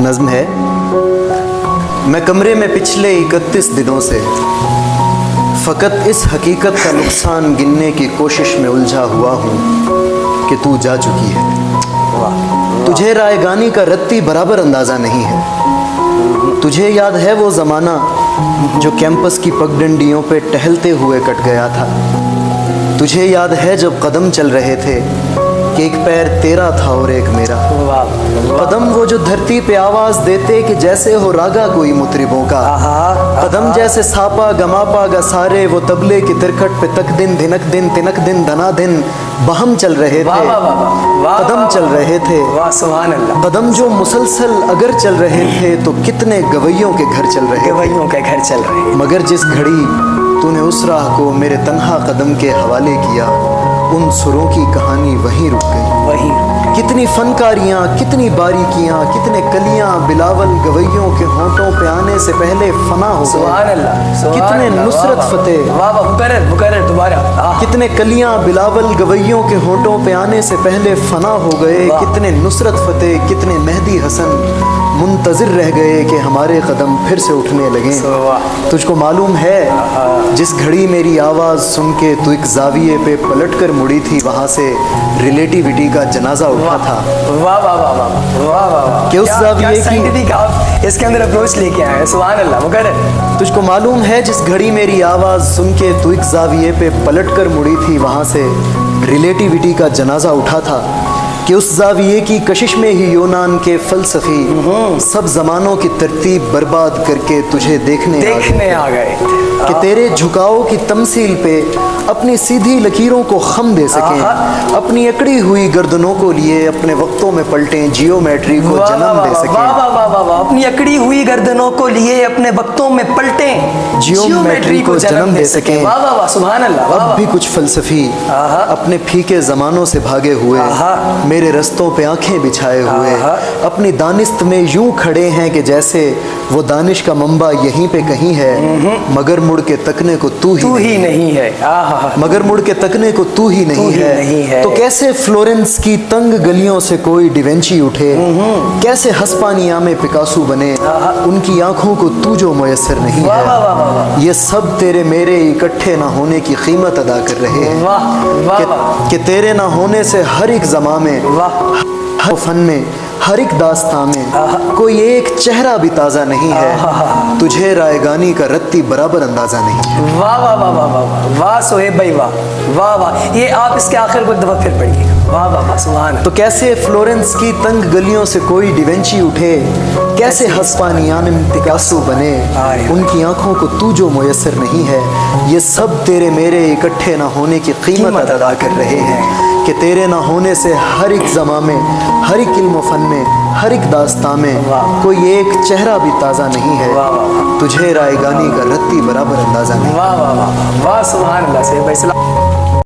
नज़्म है। मैं कमरे में पिछले 31 दिनों से फ़कत इस हकीकत का नुकसान गिनने की कोशिश में उलझा हुआ हूँ कि तू जा चुकी है। तुझे रायगानी का रत्ती बराबर अंदाज़ा नहीं है। तुझे याद है वो ज़माना जो कैंपस की पगडंडियों पे टहलते हुए कट गया था। तुझे याद है जब कदम चल रहे थे कि एक पैर तेरा था और एक मेरा। कदम वो जो धरती पे आवाज देते कि जैसे हो रागा कोई मुतरिबों का। कदम जैसे सापा गमापा गा सारे वो तबले की तिरकट पे तक दिन धिनक दिन तिनक दिन दना दिन बहम चल रहे थे। कदम चल रहे थे। कदम जो मुसलसल अगर चल रहे थे तो कितने गवैयों के घर चल रहे। मगर जिस घड़ी तूने उस राह को मेरे तन्हा कदम के हवाले किया, उन सुरों की कहानी वहीं रुक गई। कितनी फनकारियाँ, कितनी बारीकियाँ, कितने कलियाँ बिलावल गवैयों के होंठों पे आने से पहले फना हो गए। कितने नुसरत फतेह दोबारा। कितने कलियाँ बिलावल गवैयों के होंठों पे आने से पहले फना हो गए। कितने नुसरत फतेह, कितने मेहदी हसन मुंतज़िर रह गए कि हमारे कदम फिर से उठने लगे। तुझको मालूम है जिस घड़ी मेरी आवाज़ सुन के तू एक ज़ाविये पे पलट कर मुड़ी थी, वहाँ से रिलेटिविटी का जनाजा उठा था। कि उस ज़ाविये की इसके अंदर अप्रोच लेके आए हैं। सुभान अल्लाह। मुकर्रर। तुझको मालूम है जिस घड़ी मेरी आवाज़ सुन के तू एक ज़ाविये पे पलट कर मुड़ी थी, वहाँ से रिलेटिविटी का जनाजा उठा था। कि उस ज़ाविये की कशिश में ही यूनान के फ़लसफ़ी सब ज़मानों की तरतीब बर्बाद करके तुझे देखने आ गए। कि तेरे झुकाव की तमसील पे अपनी सीधी लकीरों को खम दे सकें, अपनी अकड़ी हुई गर्दनों को लिए अपने वक्तों में पलटें, जियोमेट्री को जन्म दे सकें। अपनी अकड़ी हुई गर्दनों को लिए अपने वक्तों में पलटें, जियोमेट्री को जन्म दे सकें। सुभान अल्लाह। अब भी कुछ फ़लसफ़ी अपने फीके ज़मानों से भागे हुए मेरे रस्तों पे आंखें बिछाए हुए अपनी दानिस्त में यूं खड़े हैं कि जैसे वो दानिश का मंबा यहीं पे कहीं है, मगर मुड़ के तकने को तू ही नहीं है। मगर मुड़ के तकने को तू ही नहीं है। तो कैसे फ्लोरेंस की तंग गलियों से कोई डिवेंची उठे, कैसे हस्पानिया में पिकासो बने, उनकी आंखों को तू जो मुयस्सर नहीं है। ये सब तेरे मेरे इकट्ठे ना होने की कीमत अदा कर रहे हैं। कि तेरे ना होने से हर एक ज़मा में, हर फन में, हर एक दास्तां में कोई एक चेहरा भी ताज़ा नहीं है। तुझे रायगानी का रत्ती बराबर अंदाज़ा नहीं। वाह वाह वाह वाह वाह वाह सोहेब भाई वाह वाह वाह। ये आप इसके आखिर को एक दफ़ा फिर पढ़िएगा। वाह वाह वाह सुभान। तो कैसे फ्लोरेंस की तंग गलियों से कोई डिवेंची उठे, कैसे हस्पानिया में पिकासो बने, उनकी आंखों को तू जो मुयस्सर नहीं है। ये सब तेरे मेरे इकट्ठे ना होने की कीमत अदा कर रहे हैं। कि तेरे ना होने से हर एक ज़मा में, हर एक इल्म फ़न में, हर एक दास्तां में कोई एक चेहरा भी ताज़ा नहीं है। तुझे रायगानी का रत्ती बराबर अंदाज़ा नहीं। वाह वाह वाह वाह सुभान अल्लाह से भाई।